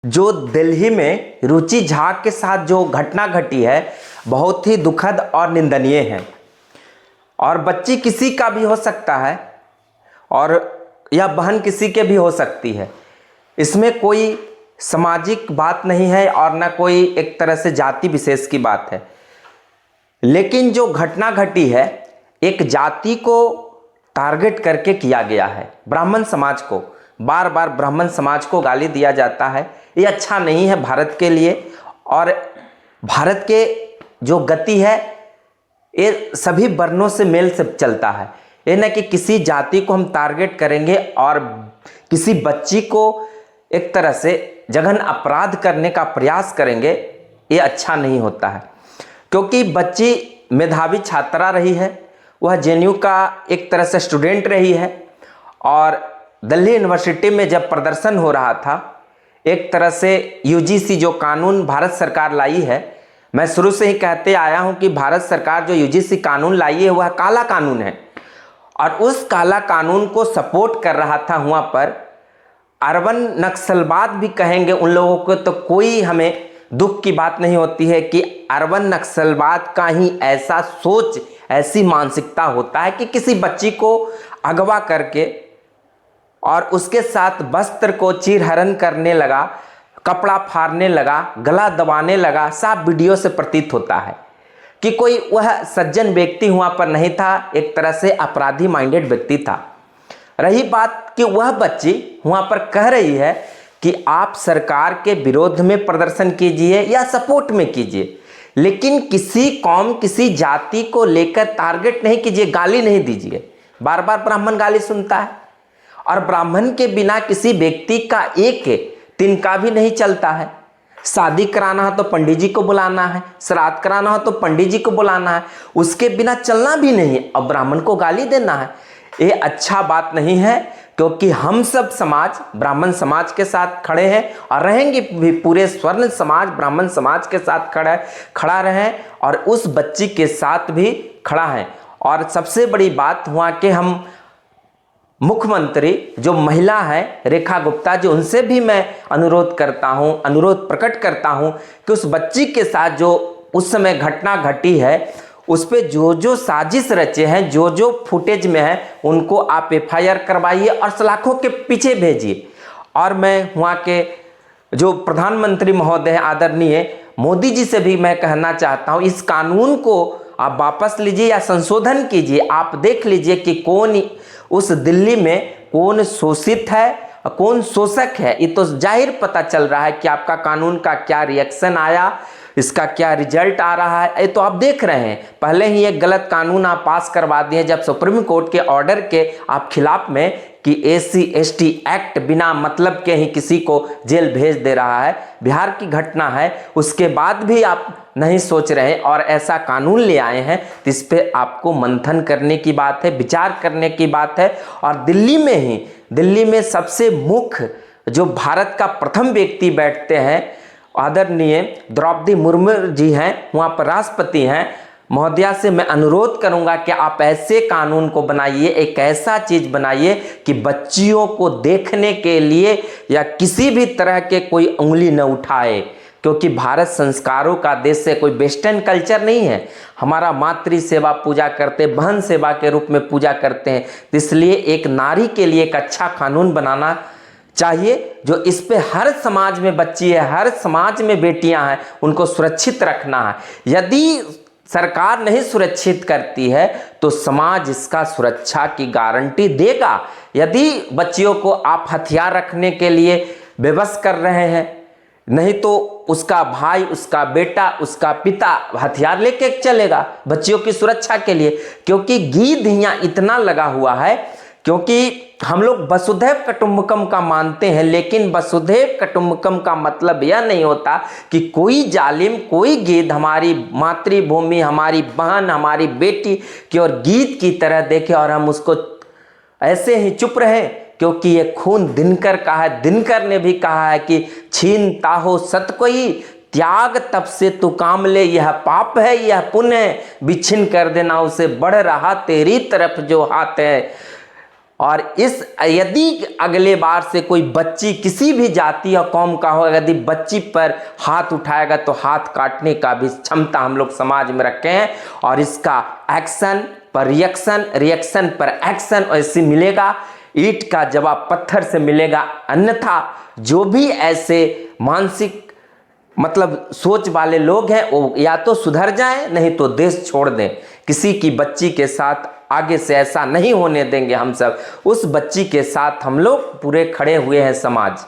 जो दिल्ली में रुचि झा के साथ जो घटना घटी है बहुत ही दुखद और निंदनीय है। और बच्ची किसी का भी हो सकता है और यह बहन किसी के भी हो सकती है। इसमें कोई सामाजिक बात नहीं है और न कोई एक तरह से जाति विशेष की बात है। लेकिन जो घटना घटी है एक जाति को टारगेट करके किया गया है। ब्राह्मण समाज को बार बार ब्राह्मण समाज को गाली दिया जाता है। ये अच्छा नहीं है भारत के लिए। और भारत के जो गति है ये सभी वर्णों से मेल से चलता है। ये न कि किसी जाति को हम टारगेट करेंगे और किसी बच्ची को एक तरह से जघन अपराध करने का प्रयास करेंगे, ये अच्छा नहीं होता है। क्योंकि बच्ची मेधावी छात्रा रही है, वह जेएनयू का एक तरह से स्टूडेंट रही है और दिल्ली यूनिवर्सिटी में जब प्रदर्शन हो रहा था, एक तरह से यूजीसी जो कानून भारत सरकार लाई है, मैं शुरू से ही कहते आया हूं कि भारत सरकार जो यूजीसी कानून लाई है वह काला कानून है और उस काला कानून को सपोर्ट कर रहा था। वहाँ पर अर्बन नक्सलवाद भी कहेंगे उन लोगों को, तो कोई हमें दुख की बात नहीं होती है कि अर्बन नक्सलवाद का ही ऐसा सोच, ऐसी मानसिकता होता है कि किसी बच्ची को अगवा करके और उसके साथ वस्त्र को चीरहरण करने लगा, कपड़ा फाड़ने लगा, गला दबाने लगा। साफ वीडियो से प्रतीत होता है कि कोई वह सज्जन व्यक्ति वहाँ पर नहीं था, एक तरह से अपराधी माइंडेड व्यक्ति था। रही बात कि वह बच्ची वहाँ पर कह रही है कि आप सरकार के विरोध में प्रदर्शन कीजिए या सपोर्ट में कीजिए, लेकिन किसी कौम, किसी जाति को लेकर टारगेट नहीं कीजिए, गाली नहीं दीजिए। बार बार ब्राह्मण गाली सुनता है और ब्राह्मण के बिना किसी व्यक्ति का एक तिनका भी नहीं चलता है। शादी कराना है तो पंडित जी को बुलाना है, श्राद्ध कराना हो तो पंडित जी को बुलाना है, उसके बिना चलना भी नहीं और ब्राह्मण को गाली देना है। ये अच्छा बात नहीं है, क्योंकि हम सब समाज ब्राह्मण समाज के साथ खड़े हैं और रहेंगे भी। पूरे स्वर्ण समाज ब्राह्मण समाज के साथ खड़ा रहे और उस बच्ची के साथ भी खड़ा है। और सबसे बड़ी बात हुआ कि हम मुख्यमंत्री जो महिला है रेखा गुप्ता जी, उनसे भी मैं अनुरोध प्रकट करता हूं कि उस बच्ची के साथ जो उस समय घटना घटी है उस पे जो साजिश रचे हैं, जो फुटेज में है, उनको आप एफआईआर करवाइए और सलाखों के पीछे भेजिए। और मैं वहाँ के जो प्रधानमंत्री महोदय आदरणीय मोदी जी से भी मैं कहना चाहता हूँ, इस कानून को आप वापस लीजिए या संशोधन कीजिए। आप देख लीजिए कि कौन उस दिल्ली में कौन शोषित है और कौन शोषक है। ये तो जाहिर पता चल रहा है कि आपका कानून का क्या रिएक्शन आया, इसका क्या रिजल्ट आ रहा है, ये तो आप देख रहे हैं। पहले ही एक गलत कानून आप पास करवा दिए जब सुप्रीम कोर्ट के ऑर्डर के आप खिलाफ में कि SC/ST एक्ट बिना मतलब के ही किसी को जेल भेज दे रहा है। बिहार की घटना है, उसके बाद भी आप नहीं सोच रहे और ऐसा कानून ले आए हैं, तो इस पे आपको मंथन करने की बात है, विचार करने की बात है। और दिल्ली में सबसे मुख्य जो भारत का प्रथम व्यक्ति बैठते हैं, आदरणीय द्रौपदी मुर्मू जी हैं, वहाँ पर राष्ट्रपति हैं। महोदया से मैं अनुरोध करूंगा कि आप ऐसे कानून को बनाइए, एक ऐसा चीज बनाइए कि बच्चियों को देखने के लिए या किसी भी तरह के कोई उंगली न उठाए। क्योंकि भारत संस्कारों का देश है, कोई वेस्टर्न कल्चर नहीं है। हमारा मातृ सेवा पूजा करते, बहन सेवा के रूप में पूजा करते हैं। इसलिए एक नारी के लिए एक अच्छा कानून बनाना चाहिए, जो इस पे हर समाज में बच्ची है, हर समाज में बेटियां हैं, उनको सुरक्षित रखना है। यदि सरकार नहीं सुरक्षित करती है तो समाज इसका सुरक्षा की गारंटी देगा। यदि बच्चियों को आप हथियार रखने के लिए विवश कर रहे हैं, नहीं तो उसका भाई, उसका बेटा, उसका पिता हथियार लेके चलेगा बच्चियों की सुरक्षा के लिए। क्योंकि गीध यहाँ इतना लगा हुआ है, क्योंकि हम लोग वसुधैव कुटुंबकम का मानते हैं, लेकिन वसुधैव कुटुंबकम का मतलब यह नहीं होता कि कोई जालिम, कोई गीध हमारी मातृभूमि, हमारी बहन, हमारी बेटी की ओर गीध की तरह देखे और हम उसको ऐसे ही चुप रहे। क्योंकि ये खून दिनकर का है। दिनकर ने भी कहा है कि छीनता हो सत कोई, त्याग तब से तू काम ले, यह पाप है यह पुण्य है, बिछिन कर देना उसे, बढ़ रहा तेरी तरफ जो हाथ है। और इस यदि अगले बार से कोई बच्ची किसी भी जाति या कौम का हो, यदि बच्ची पर हाथ उठाएगा तो हाथ काटने का भी क्षमता हम लोग समाज में रखे हैं। और इसका एक्शन पर रिएक्शन, रिएक्शन पर एक्शन ऐसे मिलेगा। ईंट का जवाब पत्थर से मिलेगा। अन्यथा जो भी ऐसे मानसिक मतलब सोच वाले लोग हैं वो या तो सुधर जाएं, नहीं तो देश छोड़ दें। किसी की बच्ची के साथ आगे से ऐसा नहीं होने देंगे हम सब। उस बच्ची के साथ हम लोग पूरे खड़े हुए हैं समाज।